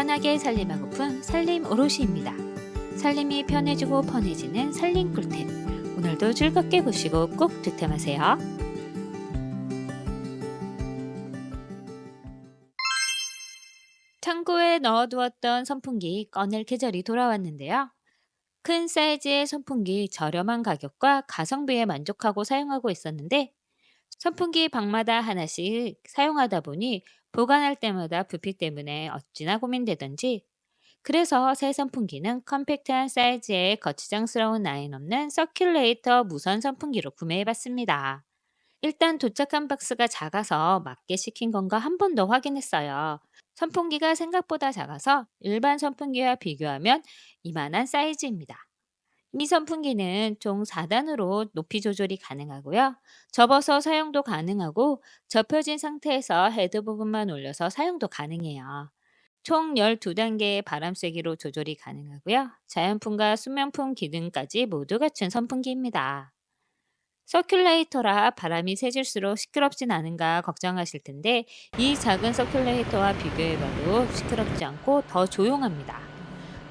편하게 살림하고픈 살림 오롯이입니다. 살림이 편해지고 편해지는 살림 꿀템. 오늘도 즐겁게 보시고 꼭 득템하세요. 창고에 넣어두었던 선풍기 꺼낼 계절이 돌아왔는데요. 큰 사이즈의 선풍기 저렴한 가격과 가성비에 만족하고 사용하고 있었는데 선풍기 방마다 하나씩 사용하다 보니 보관할 때마다 부피 때문에 어찌나 고민되던지 그래서 새 선풍기는 컴팩트한 사이즈의 거치장스러운 라인 없는 서큘레이터 무선 선풍기로 구매해봤습니다. 일단 도착한 박스가 작아서 맞게 시킨 건가 한 번 더 확인했어요. 선풍기가 생각보다 작아서 일반 선풍기와 비교하면 이만한 사이즈입니다. 이 선풍기는 총 4단으로 높이 조절이 가능하고요. 접어서 사용도 가능하고 접혀진 상태에서 헤드 부분만 올려서 사용도 가능해요. 총 12단계의 바람 세기로 조절이 가능하고요. 자연풍과 수면풍 기능까지 모두 갖춘 선풍기입니다. 서큘레이터라 바람이 세질수록 시끄럽진 않은가 걱정하실 텐데 이 작은 서큘레이터와 비교해봐도 시끄럽지 않고 더 조용합니다.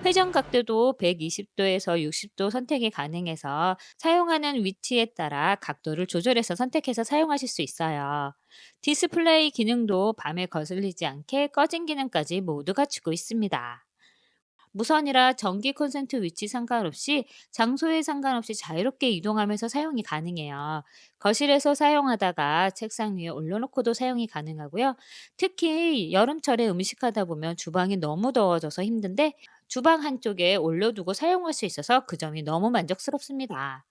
회전 각도도 120도에서 60도 선택이 가능해서 사용하는 위치에 따라 각도를 조절해서 선택해서 사용하실 수 있어요. 디스플레이 기능도 밤에 거슬리지 않게 꺼진 기능까지 모두 갖추고 있습니다. 무선이라 전기 콘센트 위치 상관없이 장소에 상관없이 자유롭게 이동하면서 사용이 가능해요. 거실에서 사용하다가 책상 위에 올려놓고도 사용이 가능하고요. 특히 여름철에 음식하다 보면 주방이 너무 더워져서 힘든데 주방 한쪽에 올려두고 사용할 수 있어서 그 점이 너무 만족스럽습니다.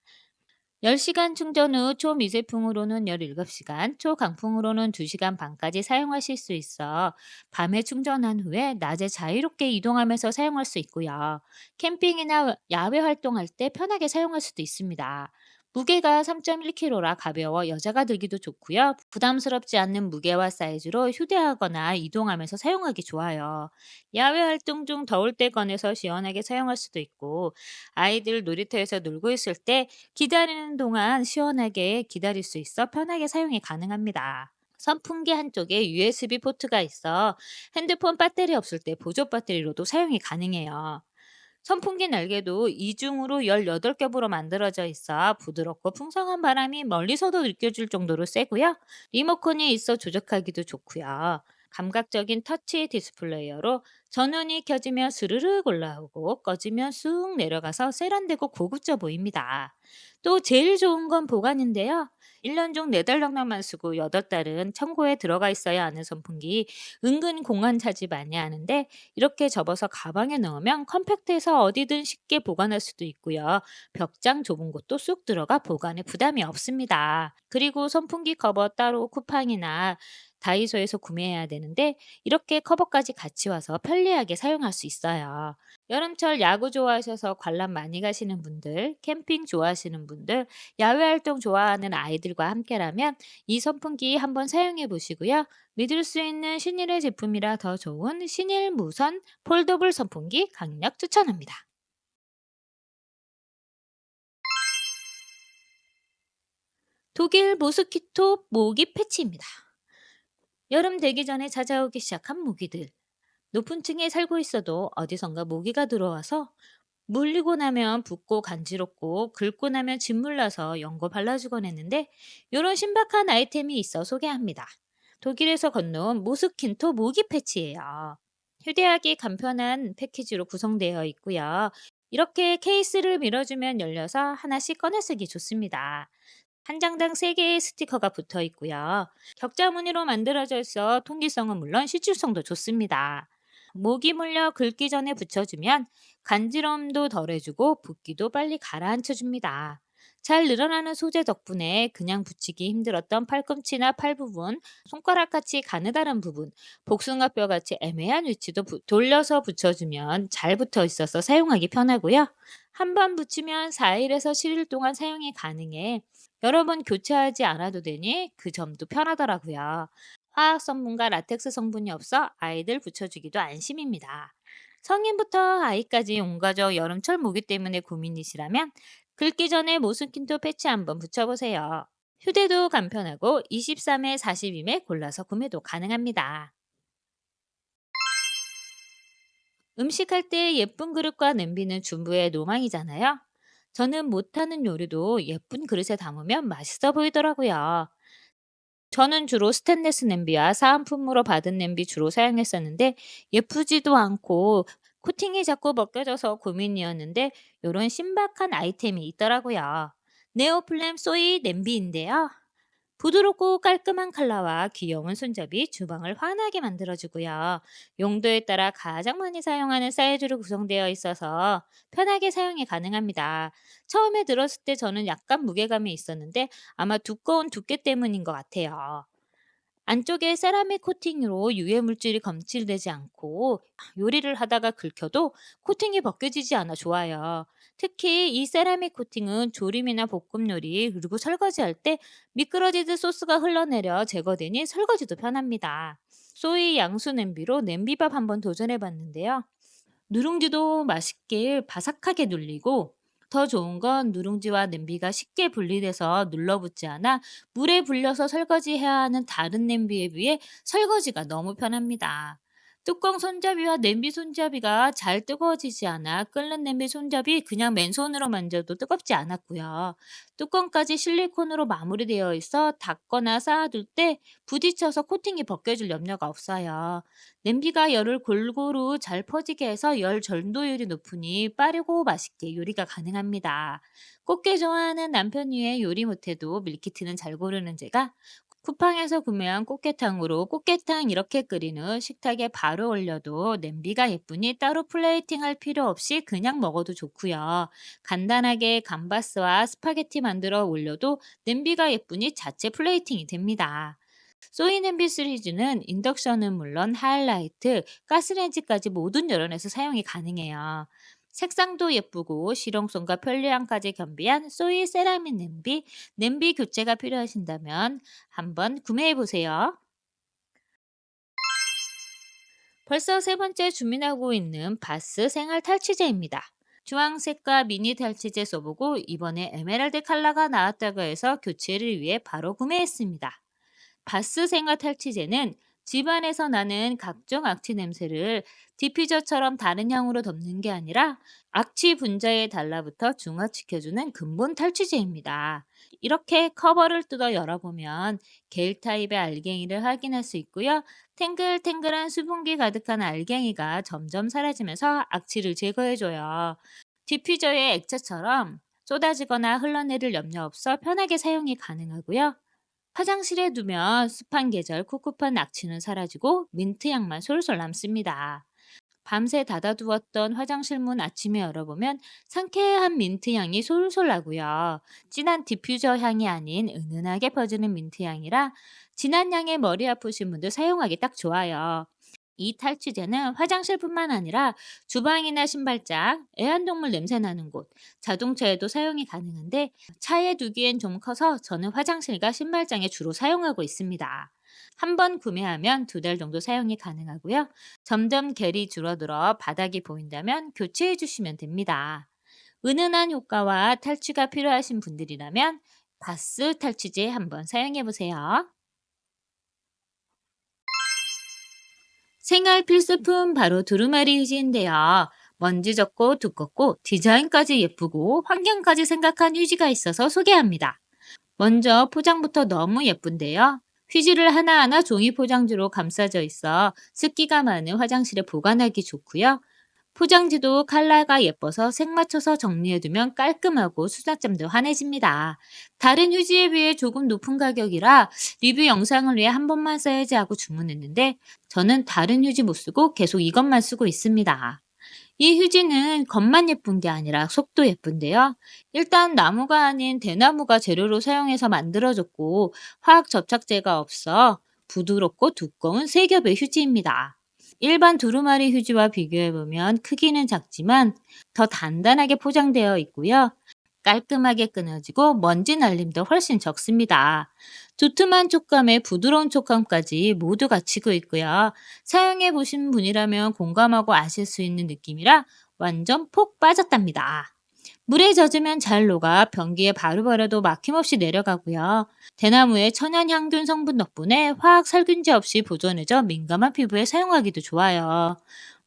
10시간 충전 후 초미세풍으로는 17시간, 초강풍으로는 2시간 반까지 사용하실 수 있어 밤에 충전한 후에 낮에 자유롭게 이동하면서 사용할 수 있고요. 캠핑이나 야외 활동할 때 편하게 사용할 수도 있습니다. 무게가 3.1kg라 가벼워 여자가 들기도 좋고요. 부담스럽지 않는 무게와 사이즈로 휴대하거나 이동하면서 사용하기 좋아요. 야외 활동 중 더울 때 꺼내서 시원하게 사용할 수도 있고 아이들 놀이터에서 놀고 있을 때 기다리는 동안 시원하게 기다릴 수 있어 편하게 사용이 가능합니다. 선풍기 한쪽에 USB 포트가 있어 핸드폰 배터리 없을 때 보조 배터리로도 사용이 가능해요. 선풍기 날개도 이중으로 18겹으로 만들어져 있어 부드럽고 풍성한 바람이 멀리서도 느껴질 정도로 세고요. 리모컨이 있어 조작하기도 좋고요. 감각적인 터치 디스플레이어로 전원이 켜지면 스르륵 올라오고 꺼지면 쑥 내려가서 세련되고 고급져 보입니다. 또 제일 좋은 건 보관인데요. 1년 중 4달 정도만 쓰고 8달은 창고에 들어가 있어야 하는 선풍기 은근 공간 차지 많이 하는데 이렇게 접어서 가방에 넣으면 컴팩트해서 어디든 쉽게 보관할 수도 있고요. 벽장 좁은 곳도 쑥 들어가 보관에 부담이 없습니다. 그리고 선풍기 커버 따로 쿠팡이나 다이소에서 구매해야 되는데 이렇게 커버까지 같이 와서 편리하게 사용할 수 있어요. 여름철 야구 좋아하셔서 관람 많이 가시는 분들, 캠핑 좋아하시는 분들, 야외 활동 좋아하는 아이들과 함께라면 이 선풍기 한번 사용해 보시고요. 믿을 수 있는 신일의 제품이라 더 좋은 신일 무선 폴더블 선풍기 강력 추천합니다. 독일 모스키토 모기 패치입니다. 여름 되기 전에 찾아오기 시작한 모기들. 높은 층에 살고 있어도 어디선가 모기가 들어와서 물리고 나면 붓고 간지럽고 긁고 나면 진물 나서 연고 발라주곤 했는데 이런 신박한 아이템이 있어 소개합니다. 독일에서 건너온 모스킨토 모기 패치예요. 휴대하기 간편한 패키지로 구성되어 있고요. 이렇게 케이스를 밀어주면 열려서 하나씩 꺼내 쓰기 좋습니다. 한 장당 3개의 스티커가 붙어 있고요. 격자 무늬로 만들어져 있어 통기성은 물론 시출성도 좋습니다. 모기 물려 긁기 전에 붙여주면 간지럼도 덜해주고 붓기도 빨리 가라앉혀줍니다. 잘 늘어나는 소재 덕분에 그냥 붙이기 힘들었던 팔꿈치나 팔 부분, 손가락같이 가느다란 부분, 복숭아뼈같이 애매한 위치도 돌려서 붙여주면 잘 붙어 있어서 사용하기 편하고요. 한 번 붙이면 4일에서 7일 동안 사용이 가능해 여러 번 교체하지 않아도 되니 그 점도 편하더라고요. 화학 성분과 라텍스 성분이 없어 아이들 붙여주기도 안심입니다. 성인부터 아이까지 온 가족 여름철 모기 때문에 고민이시라면 긁기 전에 모스킨토 패치 한번 붙여보세요. 휴대도 간편하고 23회, 42회 골라서 구매도 가능합니다. 음식할 때 예쁜 그릇과 냄비는 주부의 로망이잖아요. 저는 못하는 요리도 예쁜 그릇에 담으면 맛있어 보이더라고요. 저는 주로 스테인리스 냄비와 사은품으로 받은 냄비 주로 사용했었는데 예쁘지도 않고 코팅이 자꾸 벗겨져서 고민이었는데 이런 신박한 아이템이 있더라고요. 네오플렘 소이 냄비인데요. 부드럽고 깔끔한 컬러와 귀여운 손잡이 주방을 환하게 만들어주고요. 용도에 따라 가장 많이 사용하는 사이즈로 구성되어 있어서 편하게 사용이 가능합니다. 처음에 들었을 때 저는 약간 무게감이 있었는데 아마 두꺼운 두께 때문인 것 같아요. 안쪽에 세라믹 코팅으로 유해 물질이 검출되지 않고 요리를 하다가 긁혀도 코팅이 벗겨지지 않아 좋아요. 특히 이 세라믹 코팅은 조림이나 볶음 요리 그리고 설거지할 때 미끄러지듯 소스가 흘러내려 제거되니 설거지도 편합니다. 소이 양수 냄비로 냄비밥 한번 도전해 봤는데요. 누룽지도 맛있게 바삭하게 눌리고 더 좋은 건 누룽지와 냄비가 쉽게 분리돼서 눌러붙지 않아 물에 불려서 설거지해야 하는 다른 냄비에 비해 설거지가 너무 편합니다. 뚜껑 손잡이와 냄비 손잡이가 잘 뜨거워지지 않아 끓는 냄비 손잡이 그냥 맨손으로 만져도 뜨겁지 않았고요. 뚜껑까지 실리콘으로 마무리되어 있어 닫거나 쌓아둘 때 부딪혀서 코팅이 벗겨질 염려가 없어요. 냄비가 열을 골고루 잘 퍼지게 해서 열 전도율이 높으니 빠르고 맛있게 요리가 가능합니다. 꽃게 좋아하는 남편 위에 요리 못해도 밀키트는 잘 고르는 제가 쿠팡에서 구매한 꽃게탕으로 꽃게탕 이렇게 끓인 후 식탁에 바로 올려도 냄비가 예쁘니 따로 플레이팅 할 필요 없이 그냥 먹어도 좋고요. 간단하게 감바스와 스파게티 만들어 올려도 냄비가 예쁘니 자체 플레이팅이 됩니다. 소이 냄비 시리즈는 인덕션은 물론 하이라이트, 가스레인지까지 모든 여론에서 사용이 가능해요. 색상도 예쁘고 실용성과 편리함까지 겸비한 소이 세라믹 냄비, 냄비 교체가 필요하신다면 한번 구매해 보세요. 벌써 세 번째 주문하고 있는 바스 생활 탈취제입니다. 주황색과 미니 탈취제 써보고 이번에 에메랄드 컬러가 나왔다고 해서 교체를 위해 바로 구매했습니다. 바스 생화 탈취제는 집안에서 나는 각종 악취 냄새를 디퓨저처럼 다른 향으로 덮는 게 아니라 악취 분자에 달라붙어 중화시켜주는 근본 탈취제입니다. 이렇게 커버를 뜯어 열어보면 겔 타입의 알갱이를 확인할 수 있고요. 탱글탱글한 수분기 가득한 알갱이가 점점 사라지면서 악취를 제거해줘요. 디퓨저의 액체처럼 쏟아지거나 흘러내릴 염려 없어 편하게 사용이 가능하고요. 화장실에 두면 습한 계절 꿉꿉한 악취는 사라지고 민트 향만 솔솔 남습니다. 밤새 닫아두었던 화장실 문 아침에 열어보면 상쾌한 민트 향이 솔솔 나고요. 진한 디퓨저 향이 아닌 은은하게 퍼지는 민트 향이라 진한 향에 머리 아프신 분들 사용하기 딱 좋아요. 이 탈취제는 화장실뿐만 아니라 주방이나 신발장, 애완동물 냄새 나는 곳, 자동차에도 사용이 가능한데 차에 두기엔 좀 커서 저는 화장실과 신발장에 주로 사용하고 있습니다. 한 번 구매하면 2달 정도 사용이 가능하고요. 점점 결이 줄어들어 바닥이 보인다면 교체해 주시면 됩니다. 은은한 효과와 탈취가 필요하신 분들이라면 바스 탈취제 한번 사용해 보세요. 생활 필수품 바로 두루마리 휴지인데요. 먼지 적고 두껍고 디자인까지 예쁘고 환경까지 생각한 휴지가 있어서 소개합니다. 먼저 포장부터 너무 예쁜데요. 휴지를 하나하나 종이 포장지로 감싸져 있어 습기가 많은 화장실에 보관하기 좋고요. 포장지도 컬러가 예뻐서 색 맞춰서 정리해두면 깔끔하고 수납점도 환해집니다. 다른 휴지에 비해 조금 높은 가격이라 리뷰 영상을 위해 한 번만 써야지 하고 주문했는데 저는 다른 휴지 못 쓰고 계속 이것만 쓰고 있습니다. 이 휴지는 겉만 예쁜 게 아니라 속도 예쁜데요. 일단 나무가 아닌 대나무가 재료로 사용해서 만들어졌고 화학 접착제가 없어 부드럽고 두꺼운 세 겹의 휴지입니다. 일반 두루마리 휴지와 비교해보면 크기는 작지만 더 단단하게 포장되어 있고요. 깔끔하게 끊어지고 먼지 날림도 훨씬 적습니다. 두툼한 촉감에 부드러운 촉감까지 모두 갖추고 있고요. 사용해 보신 분이라면 공감하고 아실 수 있는 느낌이라 완전 폭 빠졌답니다. 물에 젖으면 잘 녹아 변기에 바로 버려도 막힘없이 내려가고요. 대나무의 천연 향균 성분 덕분에 화학 살균제 없이 보존해져 민감한 피부에 사용하기도 좋아요.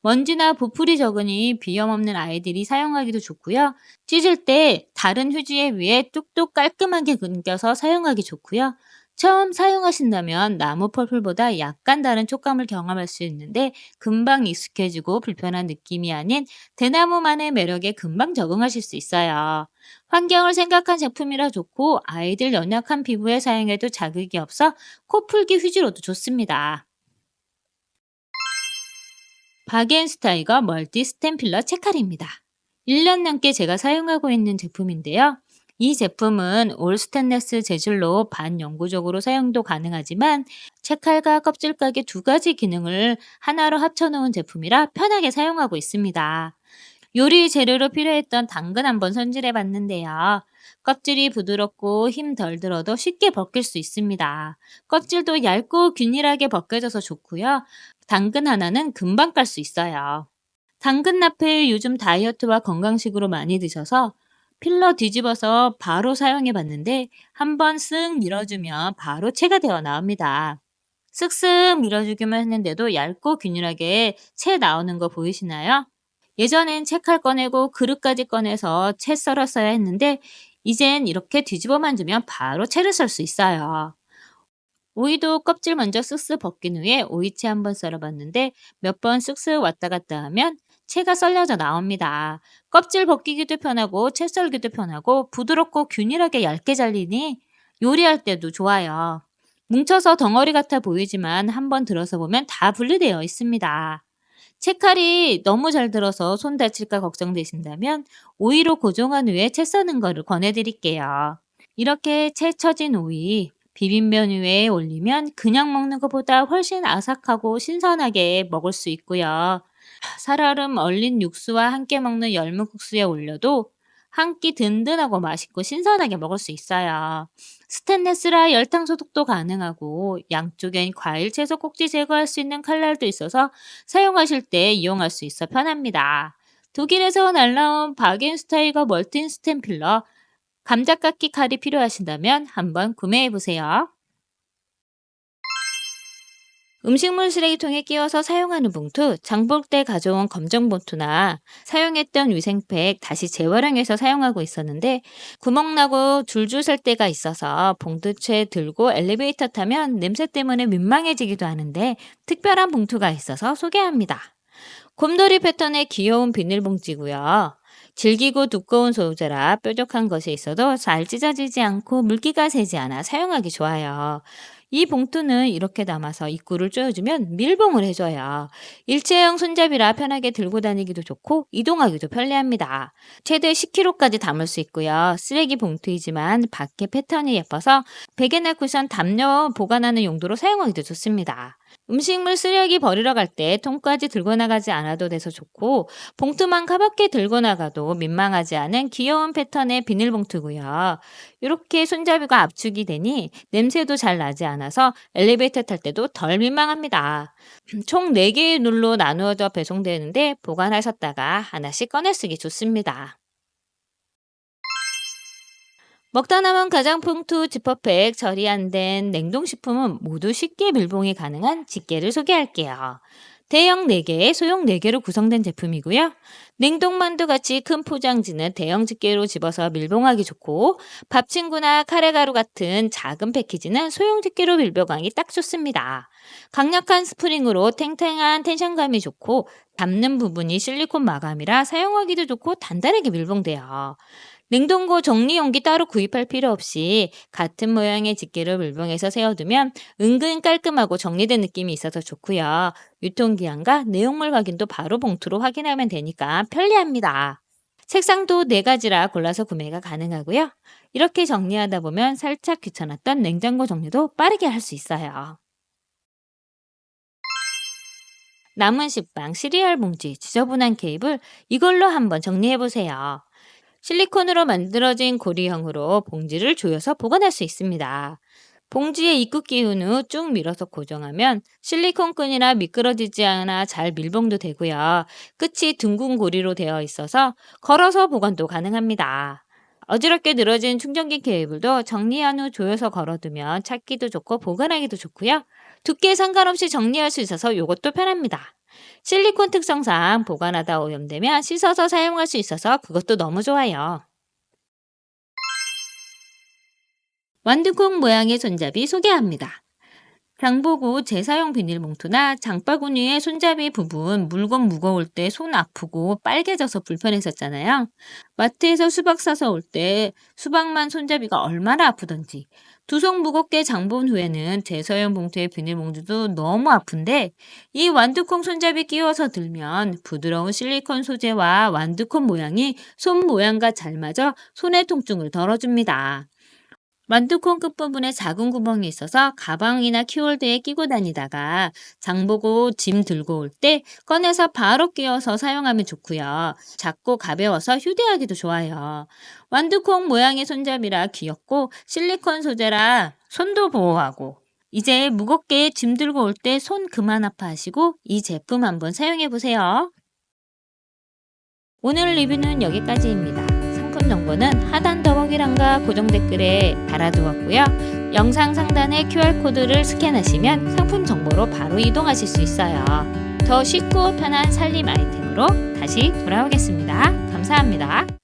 먼지나 부풀이 적으니 비염 없는 아이들이 사용하기도 좋고요. 찢을 때 다른 휴지에 위에 뚝뚝 깔끔하게 끊겨서 사용하기 좋고요. 처음 사용하신다면 나무 펄풀보다 약간 다른 촉감을 경험할 수 있는데 금방 익숙해지고 불편한 느낌이 아닌 대나무만의 매력에 금방 적응하실 수 있어요. 환경을 생각한 제품이라 좋고 아이들 연약한 피부에 사용해도 자극이 없어 코풀기 휴지로도 좋습니다. 바겐스타이거 멀티 스템 필러 채칼입니다. 1년 넘게 제가 사용하고 있는 제품인데요. 이 제품은 올 스테인레스 재질로 반영구적으로 사용도 가능하지만 채칼과 껍질 가게 두 가지 기능을 하나로 합쳐놓은 제품이라 편하게 사용하고 있습니다. 요리 재료로 필요했던 당근 한번 손질해 봤는데요. 껍질이 부드럽고 힘 덜 들어도 쉽게 벗길 수 있습니다. 껍질도 얇고 균일하게 벗겨져서 좋고요. 당근 하나는 금방 깔 수 있어요. 당근 나페 요즘 다이어트와 건강식으로 많이 드셔서 필러 뒤집어서 바로 사용해 봤는데 한번 쓱 밀어주면 바로 채가 되어 나옵니다. 쓱쓱 밀어주기만 했는데도 얇고 균일하게 채 나오는 거 보이시나요? 예전엔 채칼 꺼내고 그릇까지 꺼내서 채 썰었어야 했는데 이젠 이렇게 뒤집어만 주면 바로 채를 썰 수 있어요. 오이도 껍질 먼저 쓱쓱 벗긴 후에 오이채 한번 썰어봤는데 몇 번 쓱쓱 왔다 갔다 하면 채가 썰려져 나옵니다. 껍질 벗기기도 편하고 채 썰기도 편하고 부드럽고 균일하게 얇게 잘리니 요리할 때도 좋아요. 뭉쳐서 덩어리 같아 보이지만 한번 들어서 보면 다 분리되어 있습니다. 채칼이 너무 잘 들어서 손 다칠까 걱정되신다면 오이로 고정한 후에 채 써는 거를 권해드릴게요. 이렇게 채 처진 오이, 비빔면 위에 올리면 그냥 먹는 것보다 훨씬 아삭하고 신선하게 먹을 수 있고요. 살얼음 얼린 육수와 함께 먹는 열무국수에 올려도 한 끼 든든하고 맛있고 신선하게 먹을 수 있어요. 스테인레스라 열탕 소독도 가능하고 양쪽엔 과일 채소 꼭지 제거할 수 있는 칼날도 있어서 사용하실 때 이용할 수 있어 편합니다. 독일에서 날라온 바겐스타이거 멀틴 스탬필러 감자깎이 칼이 필요하신다면 한번 구매해 보세요. 음식물 쓰레기통에 끼워서 사용하는 봉투, 장볼 때 가져온 검정 봉투나 사용했던 위생팩 다시 재활용해서 사용하고 있었는데 구멍나고 줄줄 설 때가 있어서 봉투채 들고 엘리베이터 타면 냄새 때문에 민망해지기도 하는데 특별한 봉투가 있어서 소개합니다. 곰돌이 패턴의 귀여운 비닐봉지고요. 질기고 두꺼운 소재라 뾰족한 것이 있어도 잘 찢어지지 않고 물기가 새지 않아 사용하기 좋아요. 이 봉투는 이렇게 담아서 입구를 조여주면 밀봉을 해줘요. 일체형 손잡이라 편하게 들고 다니기도 좋고 이동하기도 편리합니다. 최대 10kg까지 담을 수 있고요. 쓰레기 봉투이지만 밖에 패턴이 예뻐서 베개나 쿠션 담요 보관하는 용도로 사용하기도 좋습니다. 음식물 쓰레기 버리러 갈 때 통까지 들고 나가지 않아도 돼서 좋고 봉투만 가볍게 들고 나가도 민망하지 않은 귀여운 패턴의 비닐봉투고요. 이렇게 손잡이가 압축이 되니 냄새도 잘 나지 않아서 엘리베이터 탈 때도 덜 민망합니다. 총 4개의 룰로 나누어져 배송되는데 보관하셨다가 하나씩 꺼내 쓰기 좋습니다. 먹다 남은 가장봉투, 지퍼백, 처리 안 된 냉동식품은 모두 쉽게 밀봉이 가능한 집게를 소개할게요. 대형 4개, 소형 4개로 구성된 제품이고요. 냉동만두 같이 큰 포장지는 대형 집게로 집어서 밀봉하기 좋고 밥친구나 카레가루 같은 작은 패키지는 소형 집게로 밀봉하기 딱 좋습니다. 강력한 스프링으로 탱탱한 텐션감이 좋고 담는 부분이 실리콘 마감이라 사용하기도 좋고 단단하게 밀봉돼요. 냉동고 정리용기 따로 구입할 필요 없이 같은 모양의 집게를 물병에서 세워두면 은근 깔끔하고 정리된 느낌이 있어서 좋고요. 유통기한과 내용물 확인도 바로 봉투로 확인하면 되니까 편리합니다. 색상도 4가지라 골라서 구매가 가능하고요. 이렇게 정리하다 보면 살짝 귀찮았던 냉장고 정리도 빠르게 할 수 있어요. 남은 식빵, 시리얼 봉지, 지저분한 케이블 이걸로 한번 정리해 보세요. 실리콘으로 만들어진 고리형으로 봉지를 조여서 보관할 수 있습니다. 봉지에 입구 끼운 후 쭉 밀어서 고정하면 실리콘 끈이라 미끄러지지 않아 잘 밀봉도 되고요. 끝이 둥근 고리로 되어 있어서 걸어서 보관도 가능합니다. 어지럽게 늘어진 충전기 케이블도 정리한 후 조여서 걸어두면 찾기도 좋고 보관하기도 좋고요. 두께 상관없이 정리할 수 있어서 이것도 편합니다. 실리콘 특성상 보관하다 오염되면 씻어서 사용할 수 있어서 그것도 너무 좋아요. 완두콩 모양의 손잡이 소개합니다. 장보고 재사용 비닐봉투나 장바구니의 손잡이 부분 물건 무거울 때 손 아프고 빨개져서 불편했었잖아요. 마트에서 수박 사서 올 때 수박만 손잡이가 얼마나 아프던지. 두 손 무겁게 장본 후에는 재사용 봉투의 비닐봉투도 너무 아픈데 이 완두콩 손잡이 끼워서 들면 부드러운 실리콘 소재와 완두콩 모양이 손 모양과 잘 맞아 손의 통증을 덜어줍니다. 완두콩 끝부분에 작은 구멍이 있어서 가방이나 키홀더에 끼고 다니다가 장보고 짐 들고 올 때 꺼내서 바로 끼워서 사용하면 좋고요. 작고 가벼워서 휴대하기도 좋아요. 완두콩 모양의 손잡이라 귀엽고 실리콘 소재라 손도 보호하고 이제 무겁게 짐 들고 올 때 손 그만 아파하시고 이 제품 한번 사용해 보세요. 오늘 리뷰는 여기까지입니다. 상품 정보는 하단 더보기란과 고정 댓글에 달아두었고요. 영상 상단의 QR코드를 스캔하시면 상품 정보로 바로 이동하실 수 있어요. 더 쉽고 편한 살림 아이템으로 다시 돌아오겠습니다. 감사합니다.